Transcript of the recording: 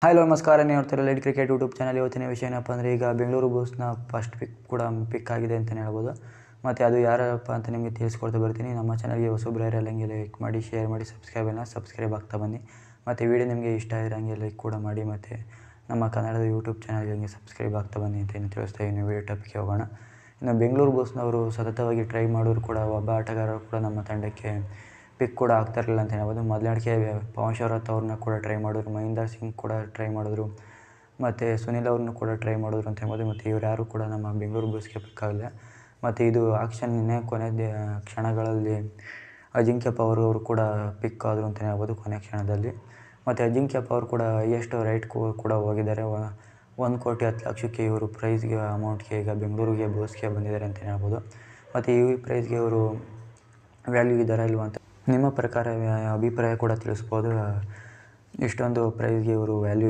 Hi ನಮಸ್ಕಾರ. ನೀವು ನೋಡ್ತಾರೆ ಲೈಟ್ ಕ್ರಿಕೆಟ್ ಯೂಟ್ಯೂಬ್ ಚಾನಲ್. ಇವತ್ತಿನ ವಿಷಯ ಏನಪ್ಪ ಅಂದರೆ, ಈಗ ಬೆಂಗಳೂರು ಬುಲ್ಸ್ನ ಫಸ್ಟ್ ಪಿಕ್ ಆಗಿದೆ ಅಂತಲೇ ಹೇಳ್ಬೋದು. ಮತ್ತು ಅದು ಯಾರಪ್ಪ ಅಂತ ನಿಮಗೆ ತಿಳಿಸ್ಕೊಡ್ತಾ ಬರ್ತೀನಿ. ನಮ್ಮ ಚಾನಲ್ಗೆ ಹೊಸಬ್ರು ಯಾರೆಲ್ಲ ಹಂಗೆ ಲೈಕ್ ಮಾಡಿ, ಶೇರ್ ಮಾಡಿ, ಸಬ್ಸ್ಕ್ರೈಬ್ ಆಗ್ತಾ ಬನ್ನಿ. ಮತ್ತು ವಿಡಿಯೋ ನಿಮಗೆ ಇಷ್ಟ ಆಗಿರೋ ಹಂಗೆ ಲೈಕ್ ಕೂಡ ಮಾಡಿ. ಮತ್ತು ನಮ್ಮ ಕನ್ನಡದ ಯೂಟ್ಯೂಬ್ ಚಾನಲ್ಗೆ ಹಂಗೆ ಸಬ್ಸ್ಕ್ರೈಬ್ ಆಗ್ತಾ ಬನ್ನಿ ಅಂತ ತಿಳಿಸ್ತಾ ಇನ್ನು ವಿಡಿಯೋ ಟಾಪಿಕ್ಗೆ ಹೋಗೋಣ. ಇನ್ನು ಬೆಂಗಳೂರು ಬುಲ್ಸ್ನವರು ಸತತವಾಗಿ ಟ್ರೈ ಮಾಡೋರು ಕೂಡ ಒಬ್ಬ ಆಟಗಾರರು ಕೂಡ ನಮ್ಮ ತಂಡಕ್ಕೆ ಪಿಕ್ ಕೂಡ ಆಗ್ತಾಯಿರಲಿಲ್ಲ ಅಂತ ಹೇಳ್ಬೋದು. ಮೊದಲನೇಕ್ಕೆ ಪವನ್ ಶರಾವತ್ ಅವ್ರನ್ನ ಕೂಡ ಟ್ರೈ ಮಾಡಿದ್ರು, ಮಹೇಂದರ್ ಸಿಂಗ್ ಕೂಡ ಟ್ರೈ ಮಾಡಿದ್ರು, ಮತ್ತು ಸುನಿಲ್ ಅವ್ರನ್ನೂ ಕೂಡ ಟ್ರೈ ಮಾಡಿದ್ರು ಅಂತ ಹೇಳ್ಬೋದು. ಮತ್ತು ಇವ್ರು ಯಾರು ಕೂಡ ನಮ್ಮ ಬೆಂಗಳೂರು ಬುಲ್ಸ್ಗೆ ಪಿಕ್ ಆಗಲಿಲ್ಲ. ಮತ್ತು ಇದು ಆಕ್ಷನ್ ಕೊನೆ ಕ್ಷಣಗಳಲ್ಲಿ ಅಜಿಂಕ್ಯ ಪವರ್ ಅವರು ಕೂಡ ಪಿಕ್ ಆದರು ಅಂತಲೇ ಹೇಳ್ಬೋದು ಕೊನೆ ಕ್ಷಣದಲ್ಲಿ. ಮತ್ತು ಅಜಿಂಕ್ಯ ಪವರ್ ಕೂಡ ಹೈಯೆಸ್ಟ್ ರೈಟ್ ಕೂಡ ಹೋಗಿದ್ದಾರೆ. 1,10,00,000ಕ್ಕೆ ಇವರು ಪ್ರೈಸ್ಗೆ ಅಮೌಂಟ್ಗೆ ಈಗ ಬೆಂಗಳೂರಿಗೆ ಬುಲ್ಸ್ಗೆ ಬಂದಿದ್ದಾರೆ ಅಂತಲೇ ಹೇಳ್ಬೋದು. ಮತ್ತು ಈ ಪ್ರೈಸ್ಗೆ ಇವರು ವ್ಯಾಲ್ಯೂ ಇದ್ದಾರಾ ಇಲ್ವಾ ಅಂತ ನಿಮ್ಮ ಪ್ರಕಾರ ಅಭಿಪ್ರಾಯ ಕೂಡ ತಿಳಿಸ್ಬೋದು. ಇಷ್ಟೊಂದು ಪ್ರೈಸ್ಗೆ ಇವರು ವ್ಯಾಲ್ಯೂ